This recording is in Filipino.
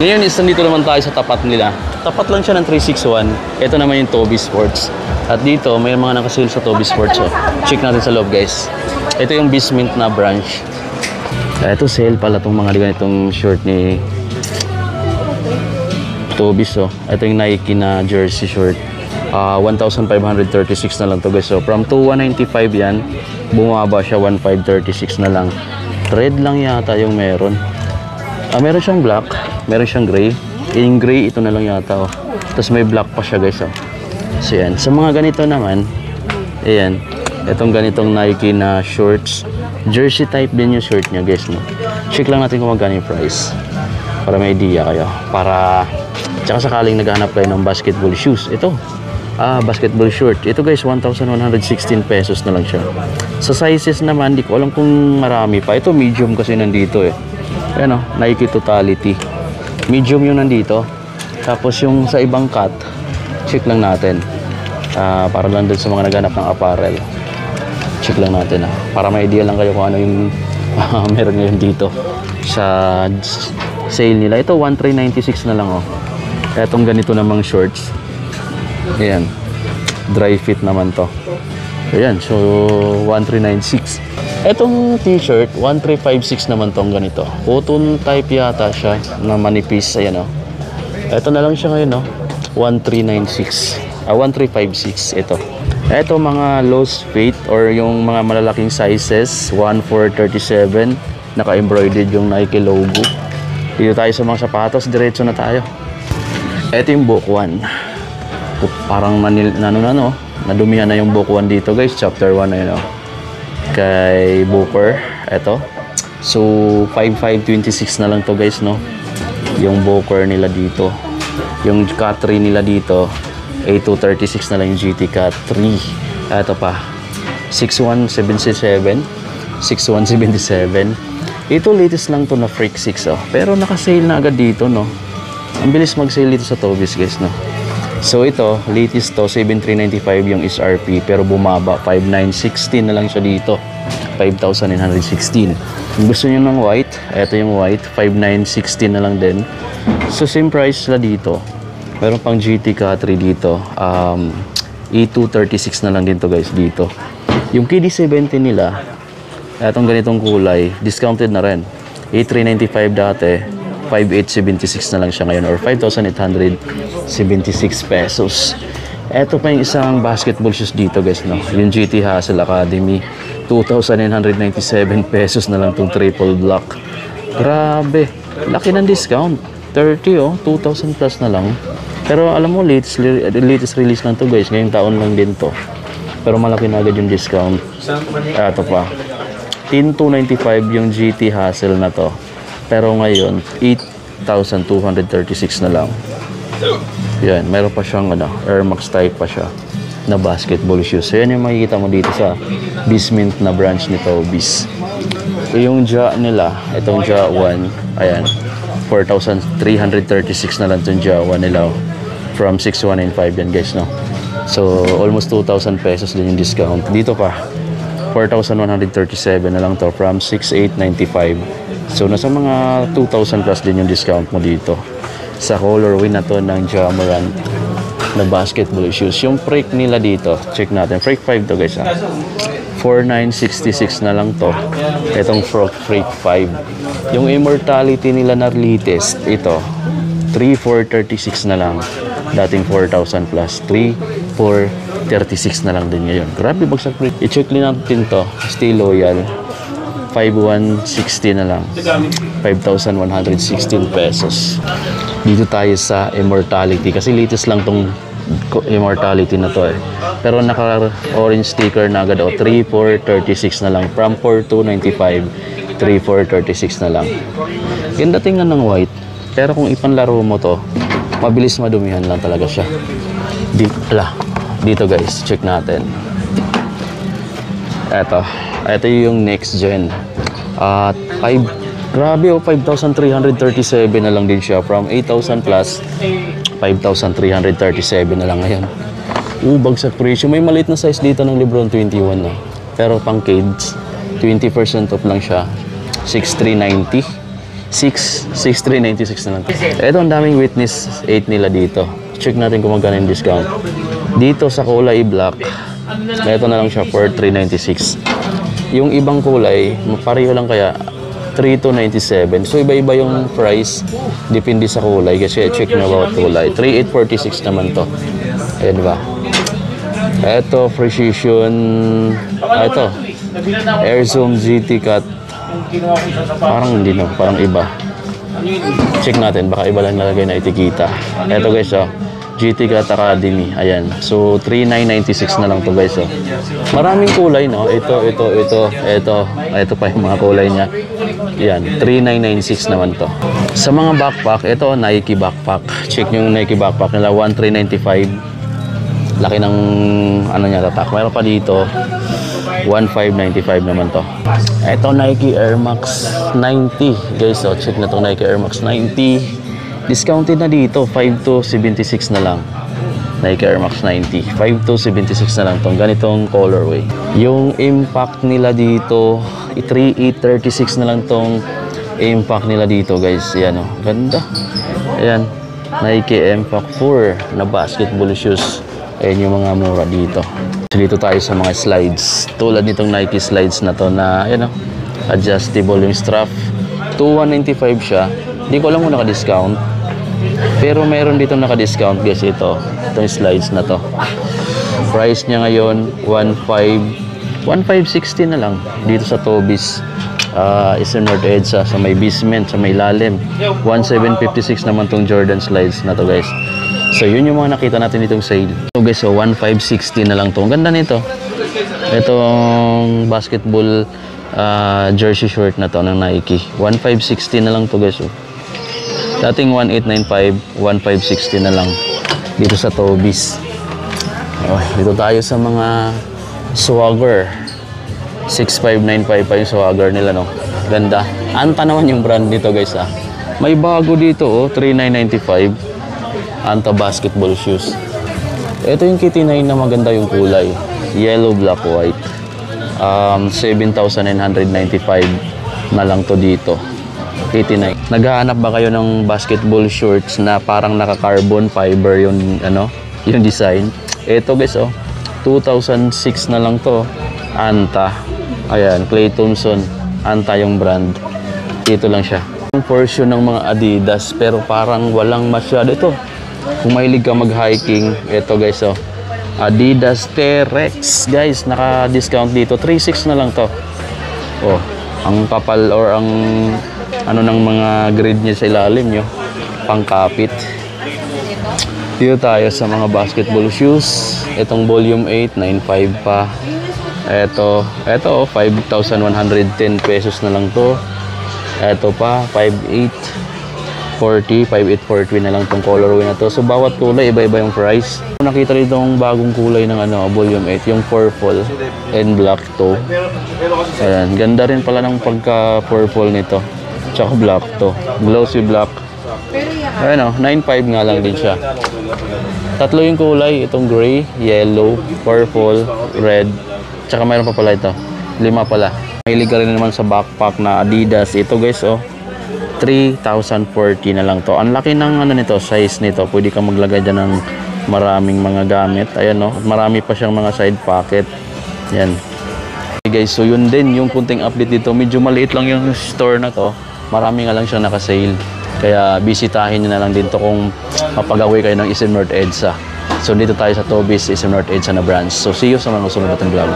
Ngayon is nandito naman tayo sa tapat nila. Tapat lang siya ng 361. Ito naman yung Toby Sports. At dito, may mga nakasale sa Toby Sports. Oh. Check natin sa loob, guys. Ito yung Bismint na branch. Ito sale pala itong mga ganitong short ni Toby's. Oh. Ito yung Nike na jersey short. 1,536 na lang to, guys. So, from 2,195 yan, bumaba siya 1,536 na lang. Red lang yata yung meron. Meron siyang black. Meron siyang gray. Yung gray, ito na lang yata. Oh. Tapos may black pa siya, guys. Oh. So, yan. Sa mga ganito naman, ayan. Itong ganitong Nike na shorts. Jersey type din yung short niya, guys. No? Check lang natin kung magkano yung price. Para may idea kayo. Para, tsaka sakaling naghahanap kayo ng basketball shoes. Ito. Basketball short. Ito, guys, 1,116 pesos na lang siya. Sa sizes naman, di ko alam kung marami pa. Ito, medium kasi nandito eh. Ayan o, Nike Totality. Medium yung nandito. Tapos yung sa ibang cut, check lang natin. Para lang doon sa mga naghanap ng apparel. Check lang natin para may idea lang kayo kung ano yung meron ngayon dito sa sale nila. Ito 1,396 na lang oh. Etong ganito namang shorts. Ayan. Dry fit naman to. Ayan, so 1,396. Etong t-shirt 1,356 naman tong ganito. Cotton type yata siya na manipis. Ayan oh. Ito na lang siya ngayon oh. 1,396. 1,356 ito. Ito mga loose fit or yung mga malalaking sizes 1,437 naka-embroidered yung Nike logo. Dito tayo sa mga sapatos, diretso na tayo. Ito yung Bukuan. Parang nadumihan na yung Bukuan dito, guys. Chapter 1 na yun oh. Kay Booker. Ito. So 5,526 na lang to, guys, no. Yung Booker nila dito. Yung Cat 3 nila dito 8,236 na lang yung GT Cat 3. Ito pa 6,177. 6,177. Ito latest lang to na Freak 6 oh. Pero naka-sale na agad dito, no. Ang bilis mag-sale dito sa Toby's, guys, no. So ito, latest to 7,395 yung SRP pero bumaba 5,916 na lang siya dito. 5,916. Kung gusto niyo ng white, ito yung white 5,916 na lang din. So same price la dito. Meron pang GT Cat 3 dito. E236 na lang din to, guys, dito. Yung KD70 nila, etong ganitong kulay, discounted na rin. E395 dati, 5,876 na lang siya ngayon or 5,876 pesos. Eto pa yung isang basketball shoes dito, guys, no. Yung GT Hustle Academy, 2,997 pesos na lang tong triple block. Grabe, laki ng discount. 30 oh, 2,000 plus na lang. Pero alam mo, latest release lang to, guys. Ngayong taon lang din to. Pero malaki na agad yung discount. Ito pa. 10,295 yung GT Hustle na to. Pero ngayon, 8,236 na lang. Yan, meron pa siyang Air Max type pa siya na basketball shoes. So yan yung makikita mo dito sa Bismint na branch ni Toby's. Yung Ja nila, itong Ja 1, ayan, 4,336 na lang itong Ja 1 nila. From 6,195 yan, guys, no. So almost 2,000 pesos din yung discount. Dito pa 4,137 na lang to from 6,895. So nasa mga 2,000 plus din yung discount mo dito sa colorway na to ng Ja Morant na basketball shoes. Yung Freak nila dito, check natin. Freak 5 to, guys, 4,966 na lang to. Itong Freak 5. Yung Immortality nila na latest, ito 3,436 na lang. Dating 4,000 plus. 3,436 na lang din ngayon. Grabe bagsak Freak. I-check din natin to. Stay loyal. 5,160 na lang. 5,116 pesos. Dito tayo sa Immortality. Kasi latest lang tong Immortality na to eh. Pero naka-orange sticker na agad. 3,436 na lang. From 4,295, 3,436 na lang. Ganda tingnan ng white. Pero kung ipanlaro mo to, mabilis madumihan lang talaga siya. Dito, guys, check natin. Ito yung next gen. Grabe oh, 5,337 na lang din siya. From 8,000 plus, 5,337 na lang ngayon. Bagsak presyo. May maliit na size dito ng Lebron 21 na. Pero pang kids, 20% off lang siya. 6,390. 6,396 na lang. Ito, ang daming Witness 8 nila dito. Check natin kung magkano yung discount. Dito sa kulay black, ito na lang siya for 396. Yung ibang kulay, pareho lang kaya 3,297. So iba-iba yung price, depende sa kulay. Kasi check na bawat kulay. 3,846 naman to. Ayan ba? Ito, Precision. Ito, Air Zoom GT Cut. Parang hindi no, parang iba. Check natin, baka iba lang nalagay na etikita. Ito guys, oh, GT Cut Academy. Ayan. So 3,996 na lang to guys, oh. Maraming kulay, no? Ito pa yung mga kulay niya. Ayan, 3,996 naman to. Sa mga backpack, ito Nike backpack. Check nyo yung Nike backpack nila, 1,395. Laki ng ano niya, tatak. Mayroon pa dito 1,595 naman to. Ito Nike Air Max 90 guys, so check na to, Nike Air Max 90. Discounted na dito, 5,276 na lang. Nike Air Max 90, 5,276 na lang tong ganitong colorway. Yung impact nila dito, 3,836 na lang tong impact nila dito guys. Ayan, oh, ganda. Ayan, Nike Impact 4 na basketball shoes. Ayan yung mga mura dito. So, dito tayo sa mga slides. Tulad nitong Nike slides na to na, ayan, oh, adjustable yung strap. 2,195 siya. Hindi ko alam kung naka-discount. Pero meron dito naka-discount guys, ito. Itong slides na to. Price niya ngayon, 1,560 na lang. Dito sa Tobis. Eastern North EDSA, sa may basement, sa may lalim. 1,756 naman tong Jordan slides na to guys. So yun yung mga nakita natin itong sale. So guys, so 1,560 na lang to. Ang ganda nito. Itong basketball jersey short na to ng Nike. 1,560 na lang to guys. Oh. Dating 1,895, 1,560 na lang dito sa Tobis. Oh, dito tayo sa mga Swagger. 6,595 pa yung Swagger nila, no. Ganda. Anta naman yung brand nito guys, ah. May bago dito, oh, 3,995. Anta basketball shoes. Ito yung Kitty 9 na maganda yung kulay. Yellow, black, white. 7,995 na lang to dito. Kitty 9. Naghahanap ba kayo ng basketball shorts na parang naka-carbon fiber yung ano, yung design? Ito guys, oh, 2,006 na lang to. Anta. Ayan, Klay Thompson. Anta yung brand. Dito lang siya. Yung portion ng mga Adidas pero parang walang masyado ito. Kung mahilig ka mag-hiking, ito guys, oh, Adidas T-Rex guys, naka-discount dito, 3,600 na lang to. Oh, ang kapal or ang ano ng mga grid niya sa ilalim nyo, pangkapit. Dito tayo sa mga basketball shoes. Itong volume 8, 9,500 pa. Ito, 5,110 pesos na lang to. Ito pa, 5,840 na lang tong colorway na to. So bawat kulay iba-iba yung price. Nakita rin itong bagong kulay ng ano, volume 8, yung purple and black to. Ayan, ganda rin pala ng pagka-purple nito. Tsaka black to. Glossy black. Ayan, oh, 9,500 nga lang din siya. Tatlo yung kulay, itong gray, yellow, purple, red. Tsaka mayroon pa pala ito. 5 pala. Mahilig ka rin naman sa backpack na Adidas. Ito guys, oh, 3,040 na lang to. Ang laki ng ano nito, size nito. Pwede ka maglagay dyan ng maraming mga gamit. Ayan, no? At marami pa siyang mga side pocket. Yan. Okay guys, so yun din yung kunting update dito. Medyo maliit lang yung store na to. Marami nga lang siyang naka-sale. Kaya bisitahin nyo na lang dito kung mapag-away kayo ng Eastern North EDSA. So dito tayo sa Tobis, Eastern North EDSA na branch. So see you sa mga susunod natin vlog.